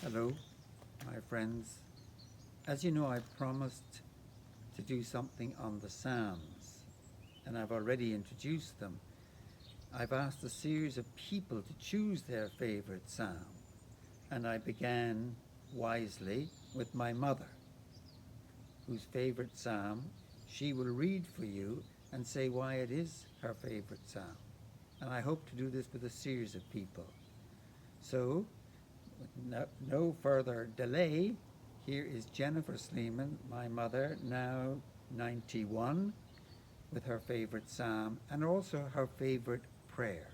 Hello, my friends. As you know, I promised to do something on the Psalms, and I've already introduced them. I've asked a series of people to choose their favourite psalm, and I began wisely with my mother, whose favourite psalm she will read for you and say why it is her favourite psalm. And I hope to do this with a series of people. So, with no further delay, here is Jennifer Sleeman, my mother, now 91, with her favourite psalm and also her favourite prayer.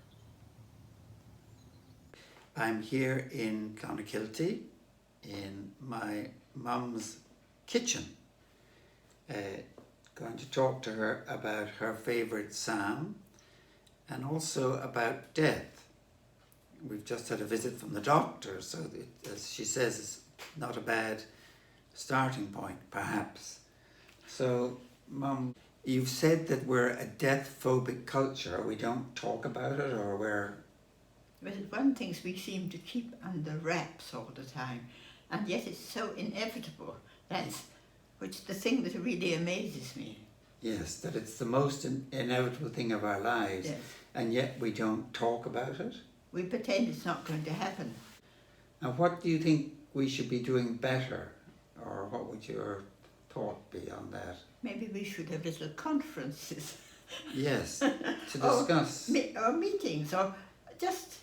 I'm here in Clonakilty in my mum's kitchen, going to talk to her about her favourite psalm and also about death. We've just had a visit from the doctor, so as she says, it's not a bad starting point, perhaps. So, Mum, you've said that we're a death-phobic culture. We don't talk about it, or we're... Well, it's one thing we seem to keep under wraps all the time, and yet it's so inevitable. That's which the thing that really amazes me. Yes, that it's the most inevitable thing of our lives, Yes. And yet we don't talk about it. We pretend it's not going to happen. And what do you think we should be doing better, or what would your thought be on that? Maybe we should have little conferences. Yes, to discuss. or meetings, or just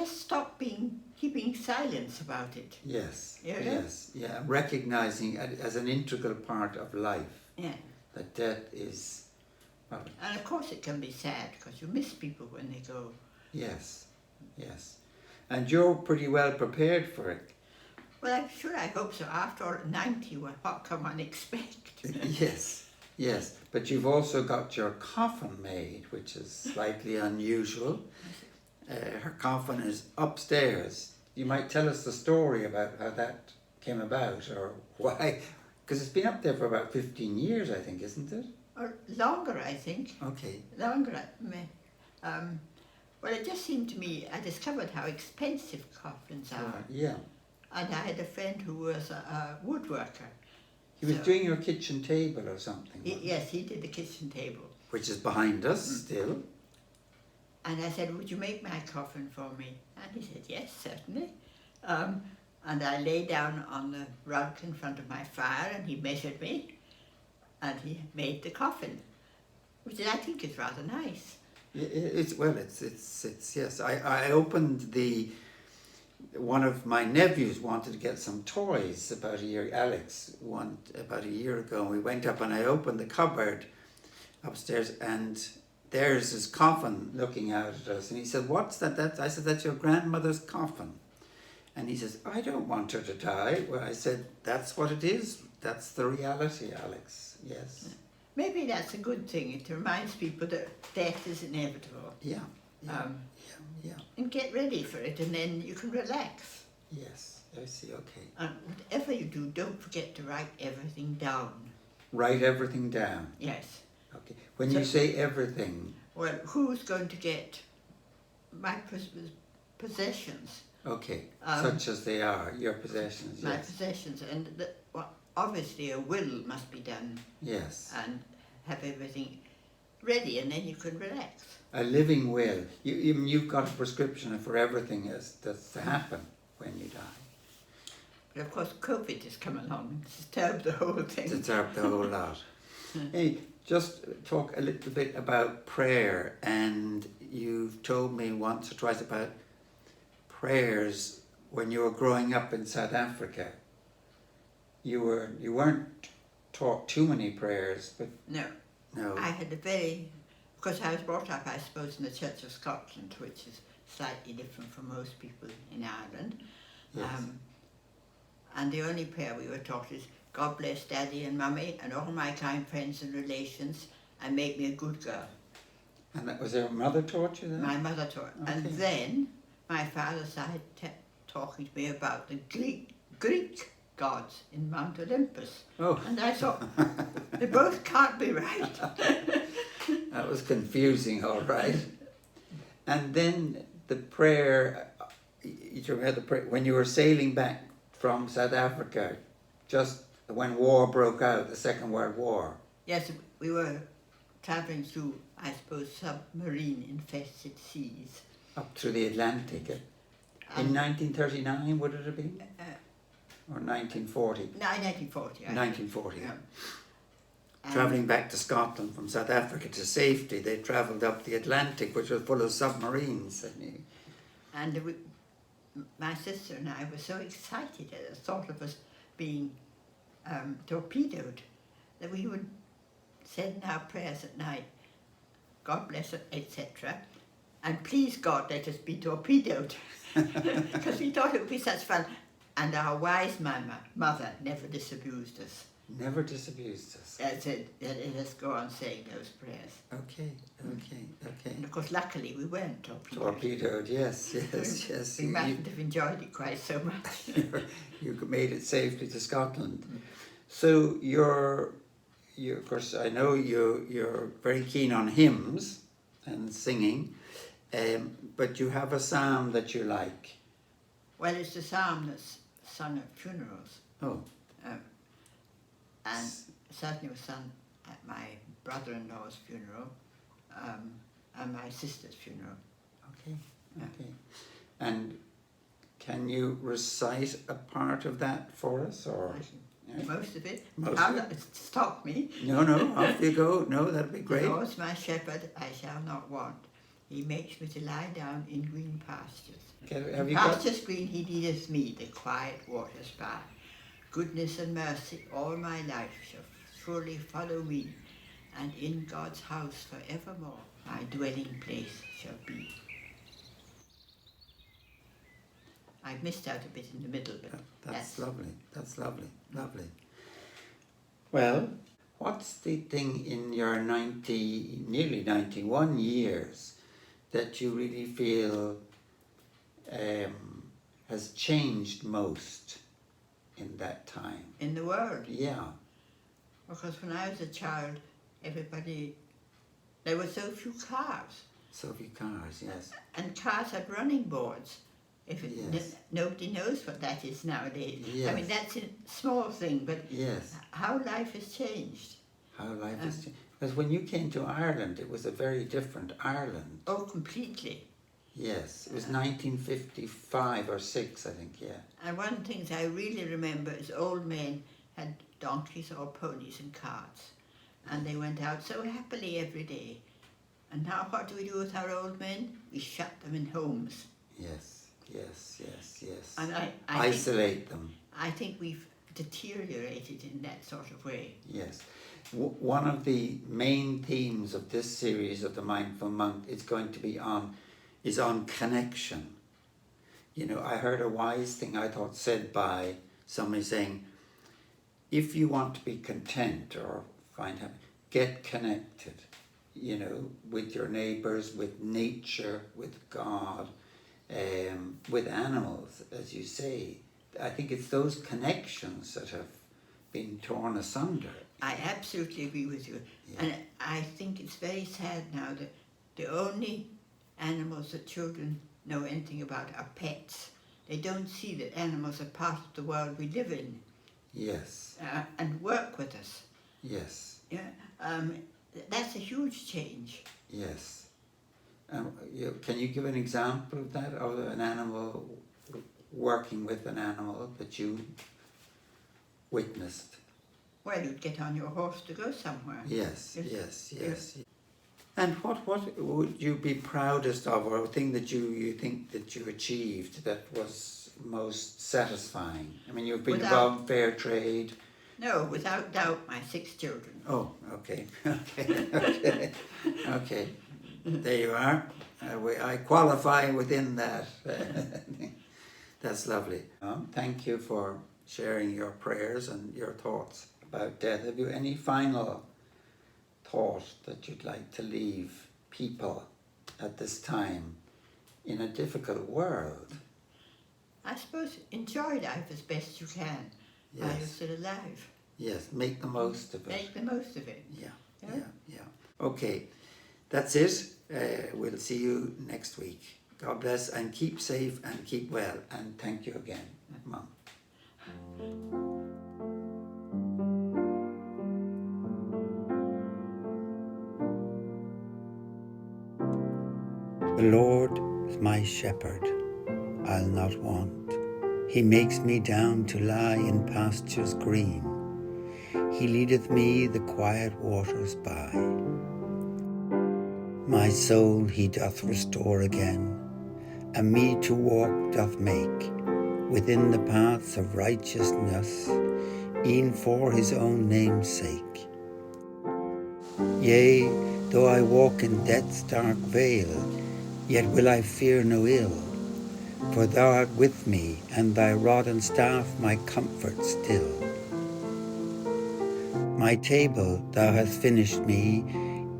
stop keeping silence about it. Yes, Yeah? yes, yeah. Recognizing it as an integral part of life. Yeah. That death is, well, And of course it can be sad because you miss people when they go. yes, yes. And you're pretty well prepared for it. Well, I'm sure, I hope so. After all, 90, what can one expect? Yes, yes. But you've also got your coffin made, which is slightly unusual. Her coffin is upstairs. You might tell us the story about how that came about, or why, because it's been up there for about 15 years, I think, isn't it? Or longer, I think. Okay. Longer. Well, it just seemed to me, I discovered how expensive coffins are. Yeah. And I had a friend who was a woodworker. He was doing your kitchen table or something. Yes, he did the kitchen table. Which is behind us still. And I said, would you make my coffin for me? And he said, yes, certainly. And I lay down on the rug in front of my fire and he measured me and he made the coffin, which I think is rather nice. It's yes. I opened one of my nephews wanted to get some toys about a year, Alex, about a year ago, and we went up and I opened the cupboard upstairs and there's his coffin looking out at us, and he said, what's that? I said, that's your grandmother's coffin. And he says, I don't want her to die. Well, I said, that's what it is. That's the reality, Alex. Yes. Maybe that's a good thing. It reminds people that death is inevitable. Yeah. Yeah. And get ready for it, and then you can relax. Yes, I see, okay. And whatever you do, don't forget to write everything down. Write everything down? Yes. Okay. When you say everything... Well, who's going to get my possessions? Okay, such as they are, your possessions, yes. My possessions, and obviously a will must be done. Yes. And have everything ready, and then you can relax. A living will. You've got a prescription for everything that's to happen when you die. But of course COVID has come along and disturbed the whole thing. Disturbed the whole lot. Hey, just talk a little bit about prayer, and you've told me once or twice about prayers when you were growing up in South Africa. You weren't taught too many prayers, but... No. I had because I was brought up, I suppose, in the Church of Scotland, which is slightly different from most people in Ireland. Yes. And the only prayer we were taught is, God bless Daddy and Mummy and all my kind friends and relations, and make me a good girl. And that was your mother taught you that? My mother taught. Okay. And then my father started talking to me about the Greek gods in Mount Olympus. Oh. And I thought, they both can't be right. That was confusing, all right. And then the prayer you talk about when you were sailing back from South Africa, just when war broke out, the Second World War. Yes, we were travelling through, I suppose, submarine-infested seas. Up through the Atlantic. In 1939, would it have been? Or 1940? No, 1940. 1940. Yeah. Travelling back to Scotland from South Africa to safety, they travelled up the Atlantic, which was full of submarines. And my sister and I were so excited at the thought of us being torpedoed that we would say in our prayers at night, God bless us, etc. And please God, let us be torpedoed. Because we thought it would be such fun. And our wise mother never disabused us. Never disabused us. Said, let us go on saying those prayers. Okay. And of course, luckily, we weren't torpedoed. Torpedoed, yes. We mightn't have enjoyed it quite so much. You made it safely to Scotland. So you're of course, I know you're very keen on hymns and singing, but you have a psalm that you like. Well, it's the psalm that's sung at funerals. Oh. And certainly was sung at my brother-in-law's funeral and my sister's funeral. Okay. And can you recite a part of that for us, or most of it? Most I'll of not stop me. No, off you go. No, that'd be great. The Lord's my shepherd, I shall not want. He makes me to lie down in green pastures. Okay, have you Pastures green he leadeth me, the quiet waters by. Goodness and mercy all my life shall surely follow me, and in God's house forevermore my dwelling place shall be. I missed out a bit in the middle, but that's lovely. That's lovely. Well, what's the thing in your nearly 91 years that you really feel has changed most in that time? In the world? Yeah. Because when I was a child, there were so few cars. So few cars, yes. And cars had running boards. Yes. Nobody knows what that is nowadays. Yes. I mean, that's a small thing, but yes, how life has changed. How life has changed. Because when you came to Ireland, it was a very different Ireland. Oh, completely. Yes, it was 1955 or 6, I think, yeah. And one of the things I really remember is old men had donkeys or ponies and carts, and they went out so happily every day. And now what do we do with our old men? We shut them in homes. Yes. And I isolate them. I think we've deteriorated in that sort of way. Yes. One of the main themes of this series of the Mindful Monk is on connection. You know, I heard a wise thing I thought said by somebody saying, if you want to be content or find happiness, get connected, you know, with your neighbours, with nature, with God, with animals, as you say. I think it's those connections that have been torn asunder. I absolutely agree with you. Yeah. And I think it's very sad now that the only animals that children know anything about are pets. They don't see that animals are part of the world we live in. Yes. And work with us. Yes. Yeah. That's a huge change. Yes. Can you give an example of that, of an animal, working with an animal that you witnessed? Well, you'd get on your horse to go somewhere. Yes. And what would you be proudest of, or a thing that you think that you achieved that was most satisfying? I mean, you've been involved in fair trade. No, without doubt, my 6 children. Oh, okay. There you are. I qualify within that. That's lovely. Thank you for sharing your prayers and your thoughts about death. Have you any final thought that you'd like to leave people at this time in a difficult world? I suppose enjoy life as best you can while you're still alive. Yes, make the most of it. Make the most of it. Yeah. Okay, that's it. We'll see you next week. God bless, and keep safe and keep well. And thank you again, Mum. The Lord is my shepherd, I'll not want. He makes me down to lie in pastures green. He leadeth me the quiet waters by. My soul he doth restore again, and me to walk doth make within the paths of righteousness, e'en for his own name's sake. Yea, though I walk in death's dark vale, yet will I fear no ill, for thou art with me, and thy rod and staff my comfort still. My table thou hast finished me,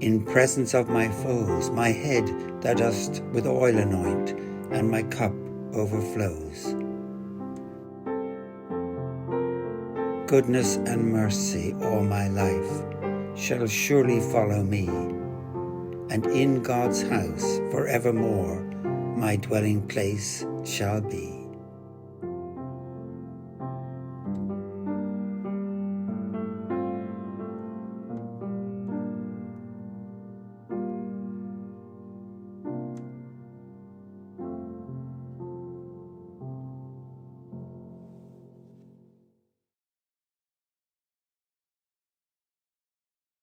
in presence of my foes. My head thou dost with oil anoint, and my cup overflows. Goodness and mercy all my life shall surely follow me, and in God's house forevermore my dwelling place shall be.